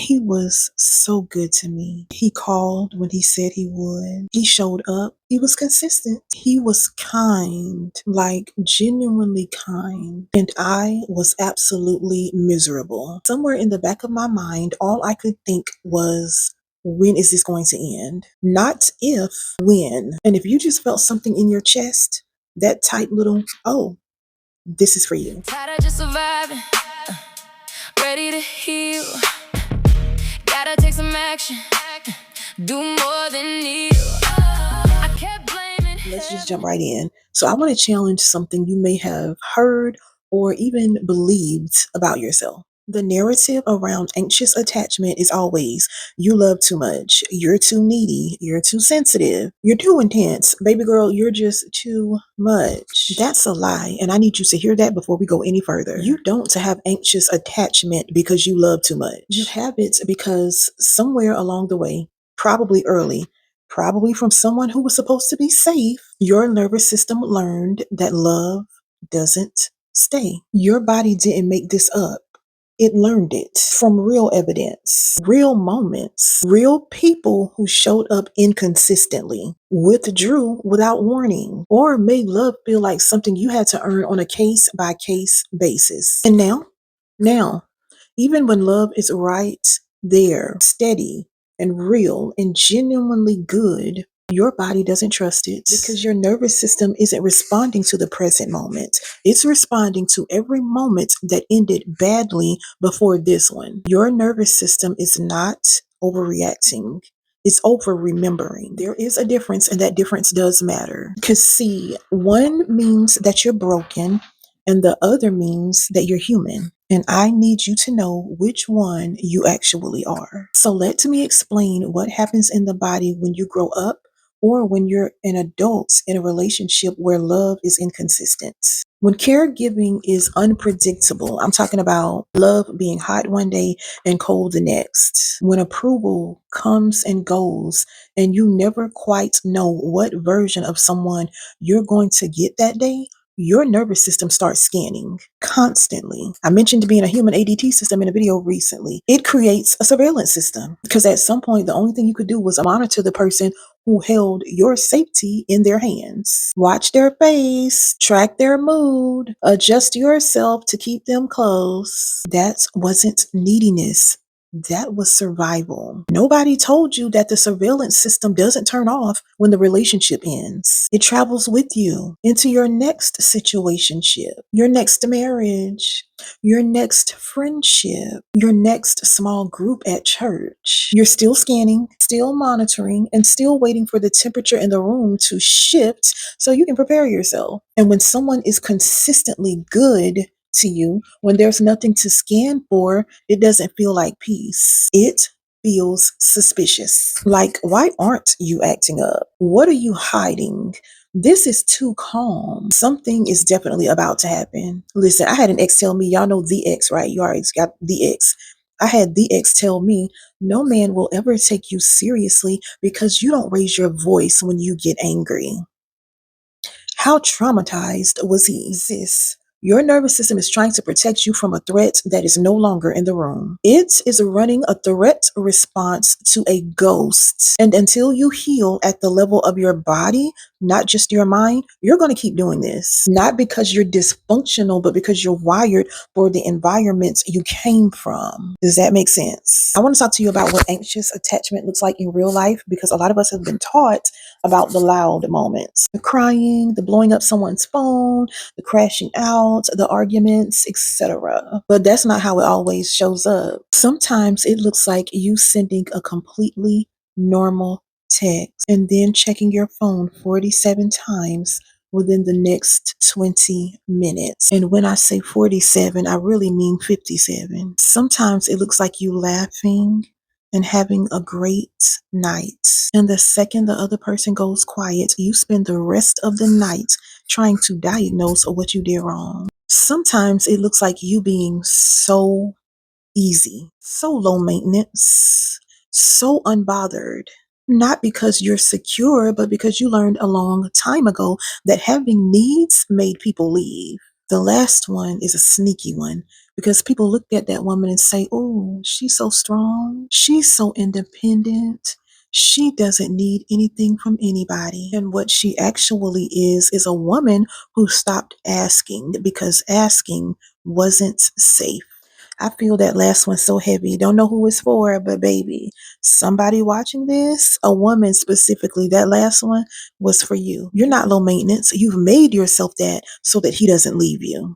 He was so good to me. He called when he said he would. He showed up. He was consistent. He was kind, like genuinely kind. And I was absolutely miserable. Somewhere in the back of my mind, all I could think was, when is this going to end? Not if, when. And if you just felt something in your chest, that tight little, oh, this is for you. Tired of just surviving, ready to heal. Gotta take some action, do more than kneel. I kept blaming. Let's just jump right in. So I want to challenge something you may have heard or even believed about yourself. The narrative around anxious attachment is always, you love too much, you're too needy, you're too sensitive, you're too intense, baby girl, you're just too much. That's a lie, and I need you to hear that before we go any further. You don't have anxious attachment because you love too much. You have it because somewhere along the way, probably early, probably from someone who was supposed to be safe, your nervous system learned that love doesn't stay. Your body didn't make this up. It learned it from real evidence, real moments, real people who showed up inconsistently, withdrew without warning, or made love feel like something you had to earn on a case by case basis. And now, even when love is right there, steady and real and genuinely good, your body doesn't trust it because your nervous system isn't responding to the present moment. It's responding to every moment that ended badly before this one. Your nervous system is not overreacting. It's over remembering. There is a difference, and that difference does matter. Because see, one means that you're broken, and the other means that you're human. And I need you to know which one you actually are. So let me explain what happens in the body when you grow up or when you're an adult in a relationship where love is inconsistent. When caregiving is unpredictable, I'm talking about love being hot one day and cold the next. When approval comes and goes and you never quite know what version of someone you're going to get that day, your nervous system starts scanning constantly. I mentioned being a human ADT system in a video recently. It creates a surveillance system because at some point, the only thing you could do was monitor the person who held your safety in their hands. Watch their face, track their mood, adjust yourself to keep them close. That wasn't neediness. That was survival. Nobody told you that the surveillance system doesn't turn off when the relationship ends. It travels with you into your next situationship, your next marriage, your next friendship, your next small group at church. You're still scanning, still monitoring, and still waiting for the temperature in the room to shift so you can prepare yourself. And when someone is consistently good to you, when there's nothing to scan for, it doesn't feel like peace. It feels suspicious. Like, why aren't you acting up? What are you hiding? This is too calm. Something is definitely about to happen. Listen, I had an ex tell me, y'all know the ex, right? You already got the ex. I had the ex tell me, no man will ever take you seriously because you don't raise your voice when you get angry. How traumatized was he? Sis, your nervous system is trying to protect you from a threat that is no longer in the room. It is running a threat response to a ghost. And until you heal at the level of your body, not just your mind, you're going to keep doing this. Not because you're dysfunctional, but because you're wired for the environments you came from. Does that make sense? I want to talk to you about what anxious attachment looks like in real life, because a lot of us have been taught about the loud moments, the crying, the blowing up someone's phone, the crashing out, the arguments, etc. But that's not how it always shows up. Sometimes it looks like you sending a completely normal text and then checking your phone 47 times within the next 20 minutes. And when I say 47, I really mean 57. Sometimes it looks like you laughing and having a great night. And the second the other person goes quiet, you spend the rest of the night trying to diagnose what you did wrong. Sometimes it looks like you being so easy, so low maintenance, so unbothered. Not because you're secure, but because you learned a long time ago that having needs made people leave. The last one is a sneaky one. because people look at that woman and say, oh, she's so strong. She's so independent. She doesn't need anything from anybody. And what she actually is a woman who stopped asking because asking wasn't safe. I feel that last one so heavy. Don't know who it's for, but baby, somebody watching this, a woman specifically, that last one was for you. You're not low maintenance. You've made yourself that so that he doesn't leave you.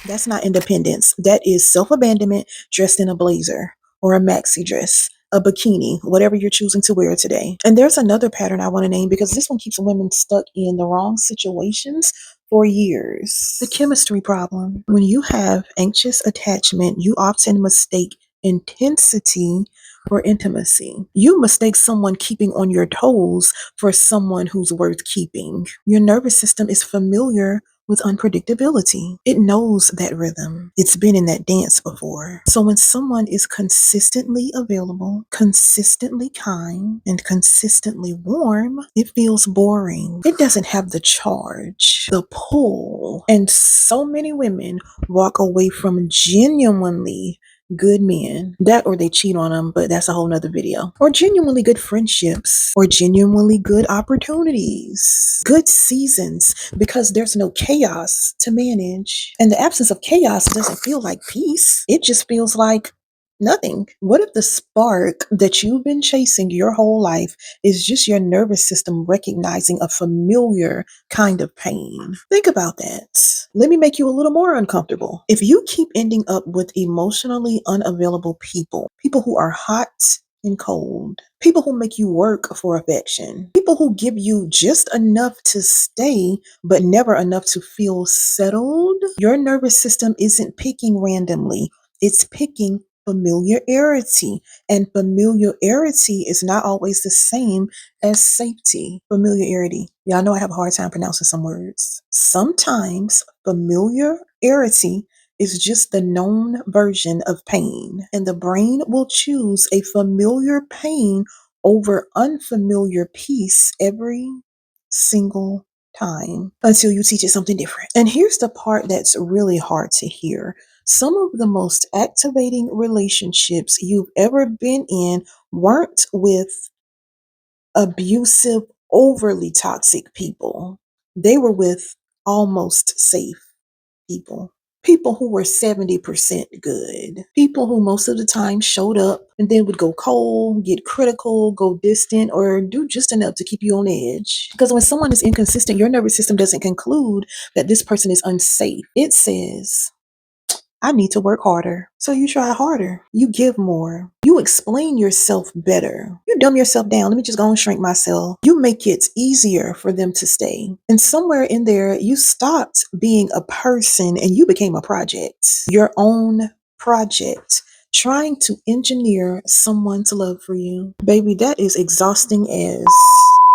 That's not independence. That is self-abandonment dressed in a blazer or a maxi dress, a bikini, whatever you're choosing to wear today. And there's another pattern I want to name because this one keeps women stuck in the wrong situations for years. The chemistry problem. When you have anxious attachment, you often mistake intensity for intimacy. You mistake someone keeping on your toes for someone who's worth keeping. Your nervous system is familiar with unpredictability. It knows that rhythm. It's been in that dance before. So when someone is consistently available, consistently kind, and consistently warm, it feels boring. It doesn't have the charge, the pull. And so many women walk away from genuinely good men. That or they cheat on them, but that's a whole nother video. Or genuinely good friendships, or genuinely good opportunities, good seasons, because there's no chaos to manage. And the absence of chaos doesn't feel like peace. It just feels like nothing. What if the spark that you've been chasing your whole life is just your nervous system recognizing a familiar kind of pain? Think about that. Let me make you a little more uncomfortable. If you keep ending up with emotionally unavailable people, people who are hot and cold, people who make you work for affection, people who give you just enough to stay, but never enough to feel settled, your nervous system isn't picking randomly. It's picking familiarity. And familiarity is not always the same as safety. Familiarity. Y'all know I have a hard time pronouncing some words. Sometimes familiarity is just the known version of pain, and the brain will choose a familiar pain over unfamiliar peace every single time until you teach it something different. And here's the part that's really hard to hear. Some of the most activating relationships you've ever been in weren't with abusive, overly toxic people. They were with almost safe people. People who were 70% good. People who most of the time showed up and then would go cold, get critical, go distant, or do just enough to keep you on edge. Because when someone is inconsistent, your nervous system doesn't conclude that this person is unsafe. It says, I need to work harder. So you try harder. You give more. You explain yourself better. You dumb yourself down. Let me just go and shrink myself. You make it easier for them to stay. And somewhere in there, you stopped being a person and you became a project. Your own project. Trying to engineer someone's love for you. Baby, that is exhausting as.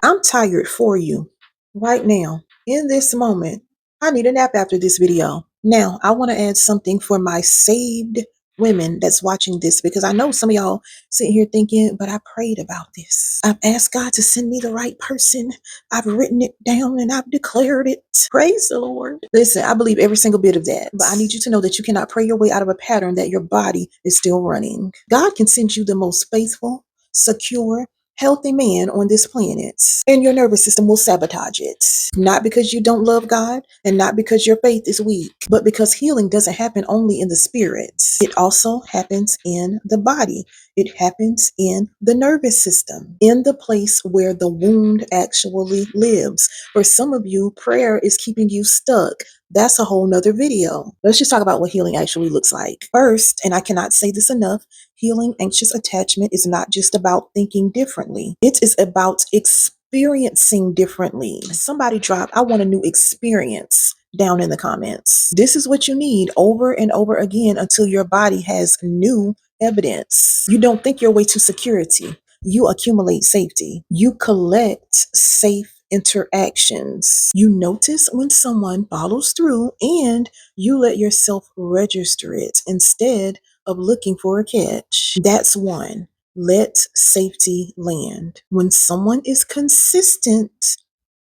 I'm tired for you right now. In this moment, I need a nap after this video. Now, I want to add something for my saved women that's watching this because I know some of y'all sitting here thinking, but I prayed about this. I've asked God to send me the right person. I've written it down and I've declared it. Praise the Lord. Listen, I believe every single bit of that, but I need you to know that you cannot pray your way out of a pattern that your body is still running. God can send you the most faithful, secure, healthy man on this planet, and your nervous system will sabotage it. Not because you don't love God and not because your faith is weak, but because healing doesn't happen only in the spirit. It also happens in the body. It happens in the nervous system, in the place where the wound actually lives. For some of you, prayer is keeping you stuck. That's a whole nother video. Let's just talk about what healing actually looks like. First, and I cannot say this enough, healing anxious attachment is not just about thinking differently. It is about experiencing differently. Somebody drop, I want a new experience down in the comments. This is what you need over and over again until your body has new evidence. You don't think your way to security. You accumulate safety. You collect safe interactions. You notice when someone follows through and you let yourself register it instead of looking for a catch. That's one. Let safety land. When someone is consistent,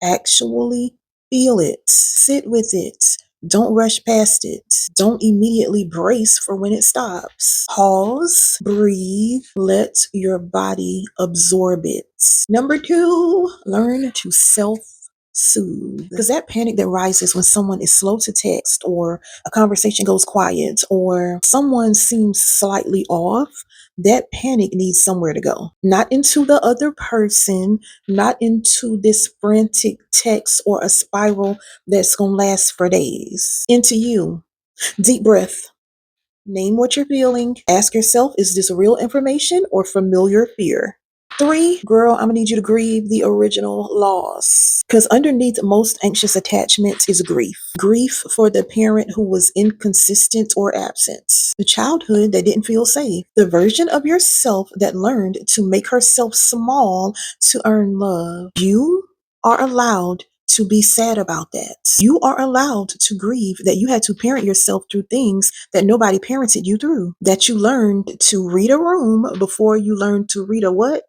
actually feel it, sit with it, Don't rush past it. Don't immediately brace for when it stops. Pause, breathe, let your body absorb it. Number two, learn to self-soothe. Because that panic that rises when someone is slow to text, or a conversation goes quiet, or someone seems slightly off, that panic needs somewhere to go. Not into the other person, not into this frantic text or a spiral that's going to last for days. Into you. Deep breath. Name what you're feeling. Ask yourself, is this real information or familiar fear? Three, girl, I'm gonna need you to grieve the original loss. Because underneath most anxious attachments is grief. Grief for the parent who was inconsistent or absent. The childhood that didn't feel safe. The version of yourself that learned to make herself small to earn love. You are allowed to be sad about that. You are allowed to grieve that you had to parent yourself through things that nobody parented you through. That you learned to read a room before you learned to read a what?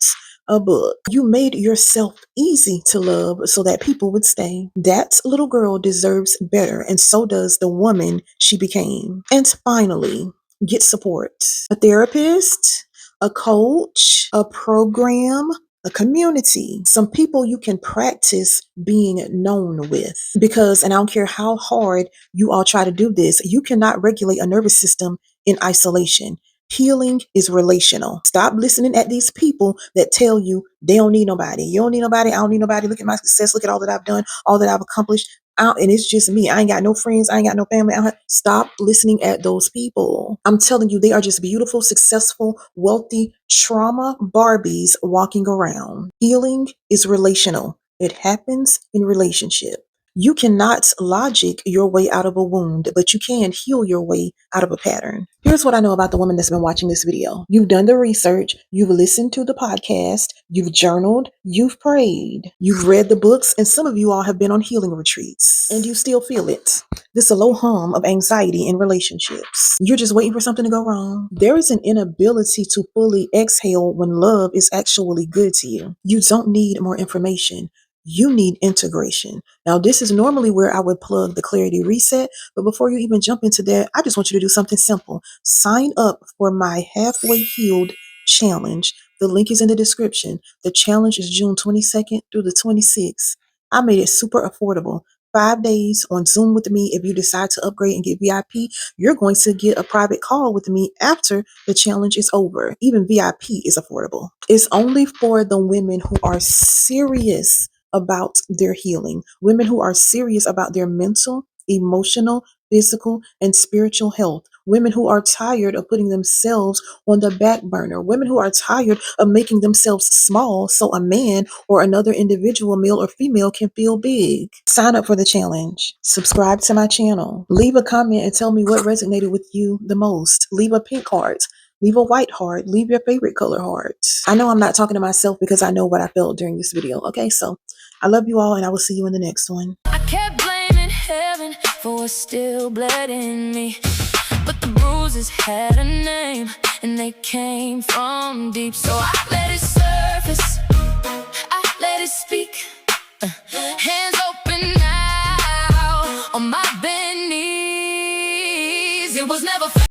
A book. You made yourself easy to love so that people would stay. That little girl deserves better, and so does the woman she became. And finally, get support. A therapist, a coach, a program, a community, some people you can practice being known with. Because, and I don't care how hard you all try to do this, you cannot regulate a nervous system in isolation. Healing is relational. Stop listening at these people that tell you they don't need nobody. You don't need nobody. I don't need nobody. Look at my success. Look at all that I've done, all that I've accomplished. And it's just me. I ain't got no friends. I ain't got no family. Stop listening at those people. I'm telling you, they are just beautiful, successful, wealthy, trauma Barbies walking around. Healing is relational. It happens in relationship. You cannot logic your way out of a wound, but you can heal your way out of a pattern. Here's what I know about the woman that's been watching this video. You've done the research, you've listened to the podcast, you've journaled, you've prayed, you've read the books, and some of you all have been on healing retreats, and you still feel it. This low hum of anxiety in relationships. You're just waiting for something to go wrong. There is an inability to fully exhale when love is actually good to you. You don't need more information. You need integration. Now, this is normally where I would plug the Clarity Reset, but before you even jump into that, I just want you to do something simple. Sign up for my Halfway Healed Challenge. The link is in the description. The challenge is June 22nd through the 26th. I made it super affordable. 5 days on Zoom with me. If you decide to upgrade and get VIP, you're going to get a private call with me after the challenge is over. Even VIP is affordable. It's only for the women who are serious about their healing, women who are serious about their mental, emotional, physical, and spiritual health, women who are tired of putting themselves on the back burner, women who are tired of making themselves small so a man or another individual, male or female, can feel big. Sign up for the challenge. Subscribe to my channel. Leave a comment and tell me what resonated with you the most. Leave a pink heart. Leave a white heart. Leave your favorite color heart. I know I'm not talking to myself because I know what I felt during this video. Okay, so I love you all, and I will see you in the next one. I kept blaming heaven for what still bled in me, but the bruises had a name and they came from deep, so I let it surface.